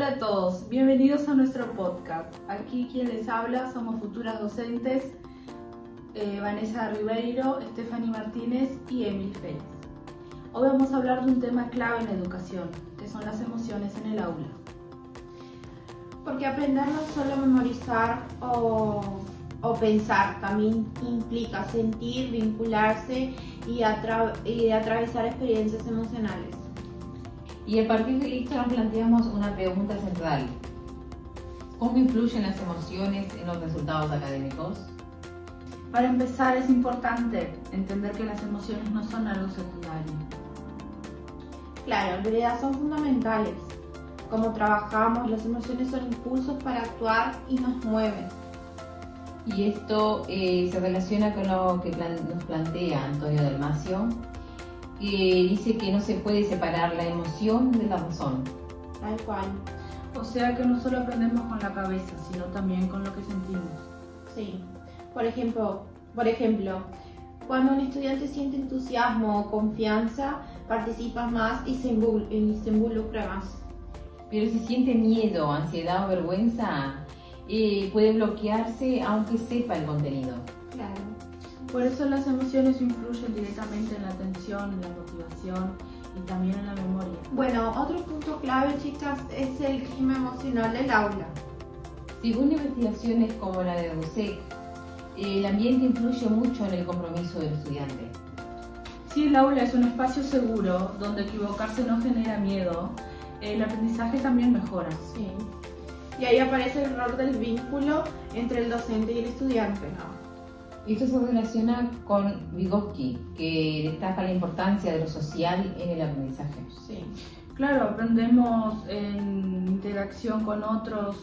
Hola a todos, bienvenidos a nuestro podcast. Aquí quien les habla somos futuras docentes Vanessa Ribeiro, Stephanie Martínez y Emily Félix. Hoy vamos a hablar de un tema clave en la educación, que son las emociones en el aula. Porque aprender no es solo memorizar o pensar, también implica sentir, vincularse y atravesar experiencias emocionales. Y a partir de esto nos planteamos una pregunta central. ¿Cómo influyen las emociones en los resultados académicos? Para empezar, es importante entender que las emociones no son algo secundario. Claro, en realidad son fundamentales. Como trabajamos, las emociones son impulsos para actuar y nos mueven. Y esto se relaciona con lo que nos plantea Antonio Dalmacio, que dice que no se puede separar la emoción de la razón. Tal cual. O sea que no solo aprendemos con la cabeza, sino también con lo que sentimos. Sí. Por ejemplo, cuando un estudiante siente entusiasmo o confianza, participa más y se involucra más. Pero si siente miedo, ansiedad o vergüenza, puede bloquearse aunque sepa el contenido. Claro. Por eso las emociones influyen directamente en la atención, en la motivación y también en la memoria. Bueno, otro punto clave, chicas, es el clima emocional del aula. Según investigaciones como la de DUSEC, el ambiente influye mucho en el compromiso del estudiante. Si el aula es un espacio seguro, donde equivocarse no genera miedo, el aprendizaje también mejora. Sí. Y ahí aparece el rol del vínculo entre el docente y el estudiante, ¿no? Esto se relaciona con Vygotsky, que destaca la importancia de lo social en el aprendizaje. Sí. Claro, aprendemos en interacción con otros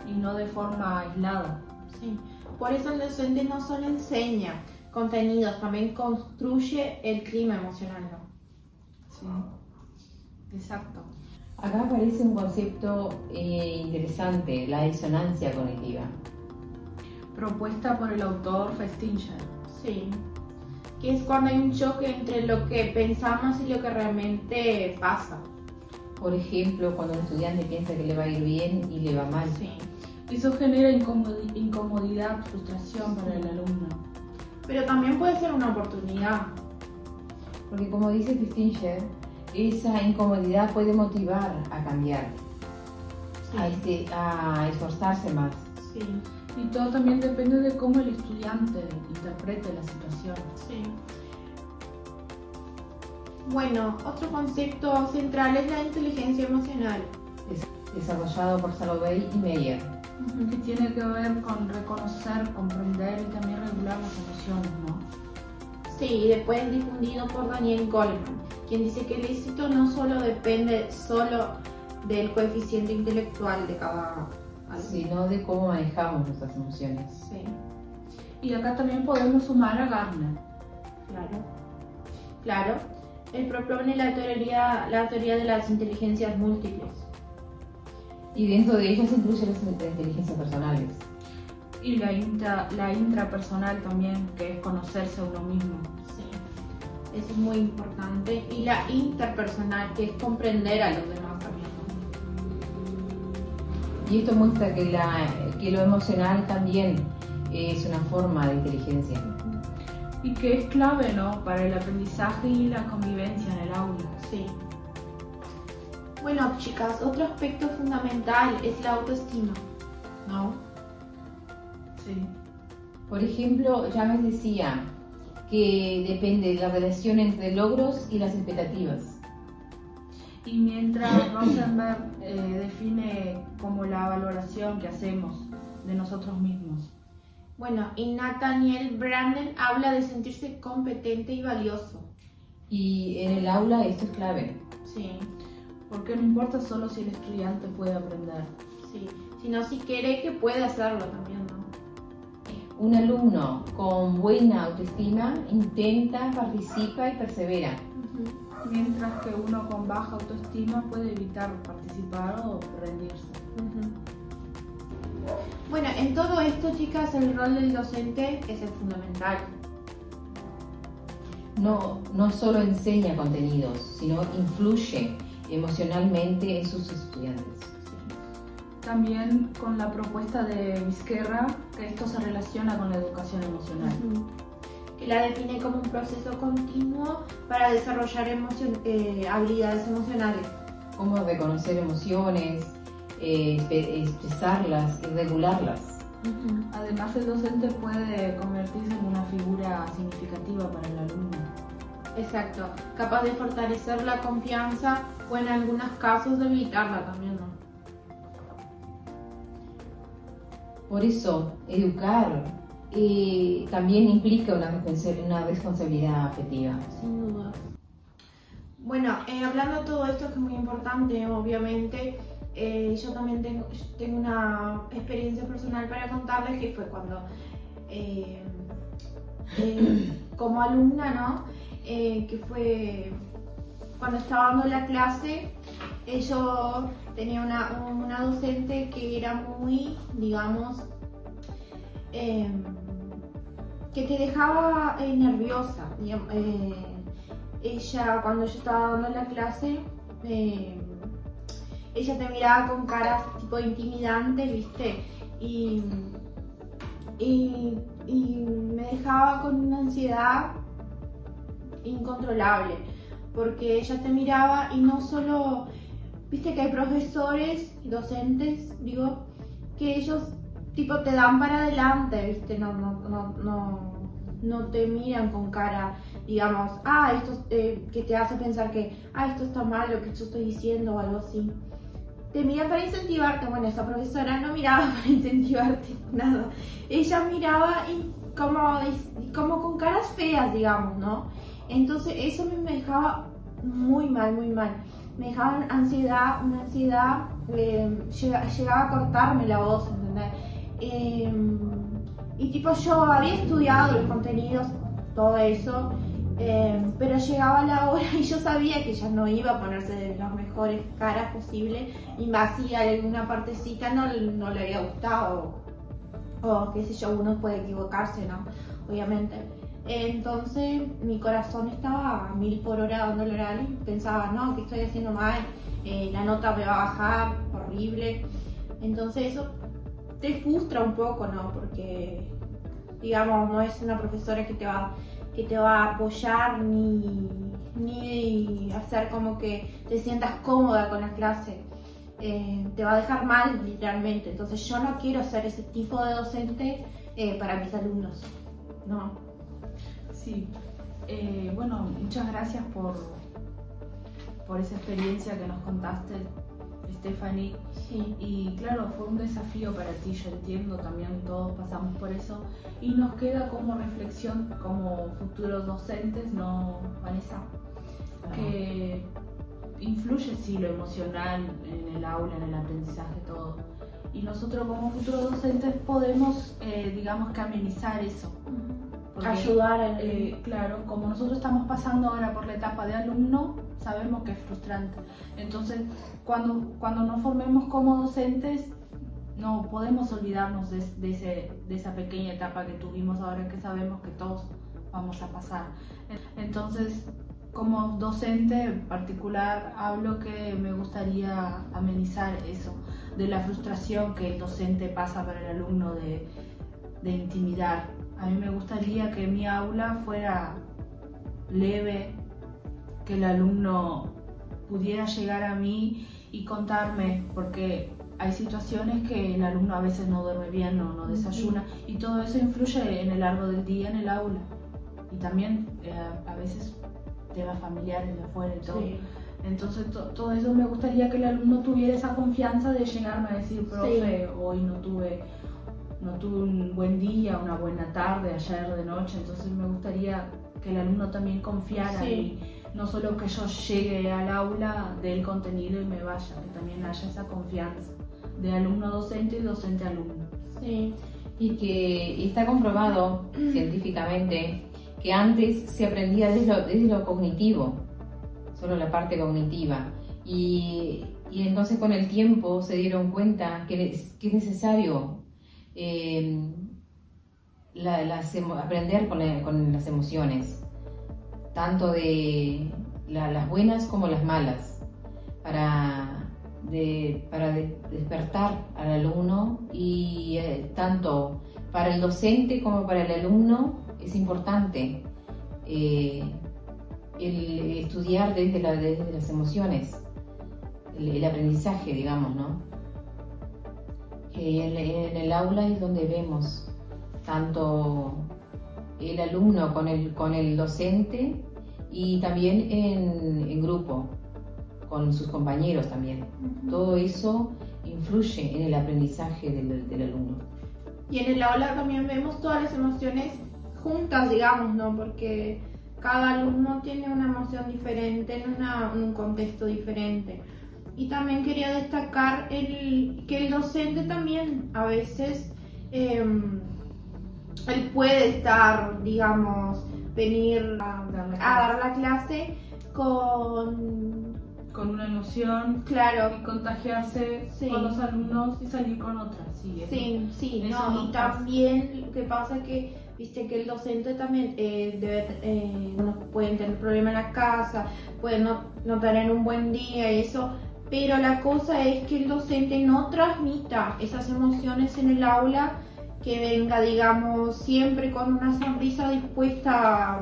y no de forma aislada. Sí. Por eso el docente no solo enseña contenidos, también construye el clima emocional, ¿no? Sí, exacto. Acá aparece un concepto interesante, la disonancia cognitiva. Propuesta por el autor Festinger. Sí, que es cuando hay un choque entre lo que pensamos y lo que realmente pasa. Por ejemplo, cuando un estudiante piensa que le va a ir bien y le va mal. Sí. Eso genera incomodidad, frustración para el alumno. Pero también puede ser una oportunidad. Porque como dice Festinger, esa incomodidad puede motivar a cambiar, Sí. a esforzarse más. Sí. Y todo también depende de cómo el estudiante interprete la situación. Sí. Bueno, otro concepto central es la inteligencia emocional. Desarrollado por Salovey y Meyer. Que tiene que ver con reconocer, comprender y también regular las emociones, ¿no? Sí, y después difundido por Daniel Goleman, quien dice que el éxito no solo depende del coeficiente intelectual de cada alumno, Sino de cómo manejamos nuestras emociones. Sí, Y acá también podemos sumar a Gardner. claro. Él propone la teoría de las inteligencias múltiples. Y dentro de ellas incluye las inteligencias personales. Y la intrapersonal también, que es conocerse a uno mismo. Sí, eso es muy importante. Y la interpersonal, que es comprender a los demás también. Y esto muestra que lo emocional también es una forma de inteligencia. Y que es clave, ¿no?, para el aprendizaje y la convivencia en el aula. Sí. Bueno, chicas, otro aspecto fundamental es la autoestima, ¿no? Sí. Por ejemplo, James decía que depende de la relación entre logros y las expectativas. Y mientras Rosenberg define como la valoración que hacemos de nosotros mismos. Bueno, y Nathaniel Branden habla de sentirse competente y valioso. Y en el aula esto es clave. Sí, Porque no importa solo si el estudiante puede aprender. sí, sino si quiere que puede hacerlo también, ¿no? Un alumno con buena autoestima intenta, participa y persevera. Mientras que uno con baja autoestima puede evitar participar o rendirse. Bueno, en todo esto, chicas, el rol del docente es el fundamental. No solo enseña contenidos, sino influye emocionalmente en sus estudiantes. también con la propuesta de Vizquerra, que esto se relaciona con la educación emocional. Que la define como un proceso continuo para desarrollar habilidades emocionales. Cómo reconocer emociones, expresarlas y regularlas. Además, el docente puede convertirse en una figura significativa para el alumno. Exacto, capaz de fortalecer la confianza o en algunos casos de evitarla también, ¿no? Por eso, educar también implica una responsabilidad afectiva. Sin duda. Bueno, hablando de todo esto que es muy importante, obviamente, yo también tengo una experiencia personal para contarles que fue cuando, como alumna, ¿no? Que fue cuando estaba dando la clase, yo tenía una docente que era muy, digamos, que te dejaba nerviosa. Digamos, ella, cuando yo estaba dando la clase, ella te miraba con caras tipo intimidantes, ¿viste? Y me dejaba con una ansiedad incontrolable, porque ella te miraba y no solo, viste que hay profesores y docentes, digo, que ellos tipo te dan para adelante, viste, no te miran con cara, digamos, esto que te hace pensar que, esto está mal lo que yo estoy diciendo o algo así. Te miran para incentivarte. Bueno, esa profesora no miraba para incentivarte, nada. Ella miraba y como con caras feas, digamos, ¿no? Entonces eso me dejaba muy mal, muy mal. Me dejaba una ansiedad, llegaba a cortarme la voz, ¿entendés? Y tipo yo había estudiado los contenidos, todo eso, pero llegaba la hora y yo sabía que ella no iba a ponerse de las mejores caras posibles y más si alguna partecita no le había gustado o qué sé yo, uno puede equivocarse, ¿no? Obviamente. Entonces mi corazón estaba a 1000 por hora dando el oral y pensaba, no, que estoy haciendo mal, la nota me va a bajar, horrible. Entonces eso te frustra un poco, ¿no? Porque, digamos, no es una profesora que te va a apoyar ni hacer como que te sientas cómoda con la clase. Te va a dejar mal, literalmente. Entonces yo no quiero ser ese tipo de docente para mis alumnos, ¿no? Sí, bueno, muchas gracias por esa experiencia que nos contaste, Stephanie. Sí. Y claro, fue un desafío para ti, yo entiendo, también todos pasamos por eso. Y nos queda como reflexión, como futuros docentes, ¿no, Vanessa? Que influye, sí, lo emocional en el aula, en el aprendizaje, todo. Y nosotros como futuros docentes podemos, digamos que amenizar eso. Porque, ayudar a claro, como nosotros estamos pasando ahora por la etapa de alumno, sabemos que es frustrante. Entonces, cuando nos formemos como docentes, no podemos olvidarnos de esa pequeña etapa que tuvimos ahora, que sabemos que todos vamos a pasar. Entonces, como docente en particular, hablo que me gustaría amenizar eso, de la frustración que el docente pasa para el alumno de intimidar. A mí me gustaría que mi aula fuera leve, que el alumno pudiera llegar a mí y contarme, porque hay situaciones que el alumno a veces no duerme bien, no desayuna, y todo eso influye en el largo del día en el aula. Y también a veces temas familiares de afuera y todo. Sí. Entonces todo eso me gustaría que el alumno tuviera esa confianza de llegarme a decir, profe, sí, hoy no tuve un buen día, una buena tarde, ayer de noche. Entonces me gustaría que el alumno también confiara, sí, y no solo que yo llegue al aula del contenido y me vaya, que también haya esa confianza de alumno docente y docente alumno. Sí, y que está comprobado científicamente que antes se aprendía desde lo cognitivo, solo la parte cognitiva, y entonces con el tiempo se dieron cuenta que es necesario aprender con las emociones, tanto de las buenas como las malas, para para despertar al alumno y tanto para el docente como para el alumno es importante el estudiar desde las emociones, el aprendizaje, digamos, ¿no? En el aula es donde vemos tanto el alumno con el docente y también en grupo, con sus compañeros también. Todo eso influye en el aprendizaje del alumno. Y en el aula también vemos todas las emociones juntas, digamos, ¿no? Porque cada alumno tiene una emoción diferente en un contexto diferente. Y también quería destacar que el docente también a veces él puede estar, digamos, venir a dar la clase con una emoción, claro, y contagiarse con los alumnos y salir con otras. Sí, no, y también lo que pasa que viste que el docente también pueden tener problemas en la casa, pueden no tener un buen día y eso, pero la cosa es que el docente no transmita esas emociones en el aula, que venga, digamos, siempre con una sonrisa dispuesta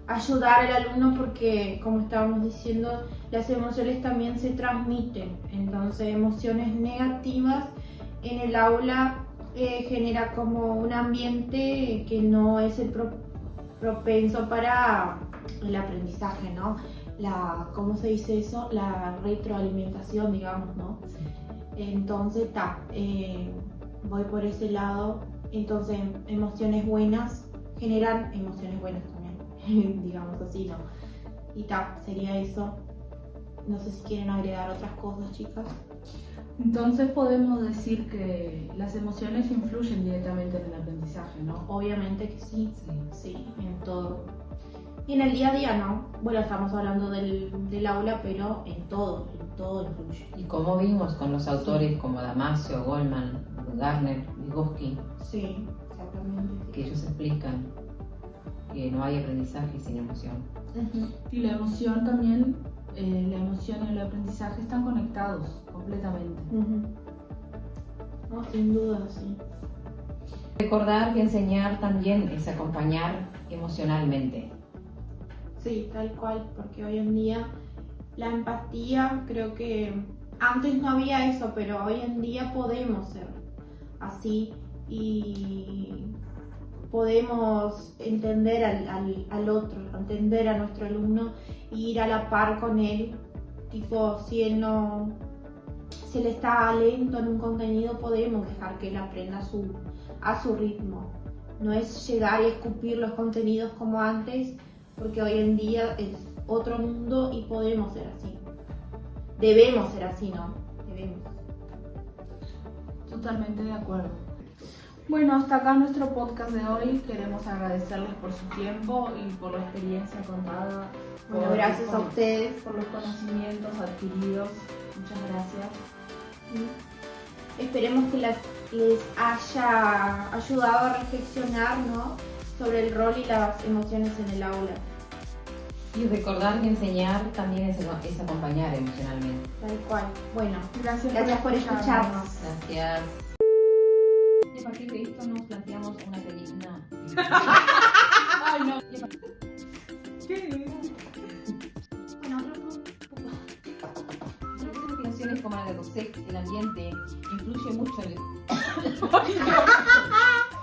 a ayudar al alumno, porque como estábamos diciendo, las emociones también se transmiten. Entonces emociones negativas en el aula genera como un ambiente que no es el propenso para el aprendizaje, ¿no? ¿Cómo se dice eso? La retroalimentación, digamos, ¿no? Entonces voy por ese lado. Entonces emociones buenas generan emociones buenas también, digamos así, ¿no? Y sería eso. No sé si quieren agregar otras cosas, chicas. Entonces podemos decir que las emociones influyen directamente en el aprendizaje, ¿no? Obviamente que sí, en todo. Y en el día a día, ¿no? Bueno, estamos hablando del aula, pero en todo influye. Y como vimos con los autores como Damasio, Goldman, Gardner, Vygotsky, sí, exactamente, que ellos explican que no hay aprendizaje sin emoción. Y la emoción también, la emoción y el aprendizaje están conectados completamente. No, sin duda, sí. Recordar que enseñar también es acompañar emocionalmente. Sí, tal cual, porque hoy en día la empatía, creo que antes no había eso, pero hoy en día podemos ser así y podemos entender al otro, entender a nuestro alumno e ir a la par con él. Tipo, si él está lento en un contenido, podemos dejar que él aprenda a su ritmo. No es llegar y escupir los contenidos como antes, porque hoy en día es otro mundo y podemos ser así. Debemos ser así, ¿no? Debemos. Totalmente de acuerdo. Bueno, hasta acá nuestro podcast de hoy. Queremos agradecerles por su tiempo y por la experiencia contada. Bueno, gracias a ustedes por los conocimientos adquiridos. Muchas gracias. Esperemos que les haya ayudado a reflexionar, ¿no?, sobre el rol y las emociones en el aula. Y recordar que enseñar también es acompañar emocionalmente. Tal cual. Bueno, gracias por escucharnos. Gracias. Y a partir de esto nos planteamos una película. Ay, no. ¿Qué? Bueno, Relaciones como la de Rosset, el ambiente influye mucho en el...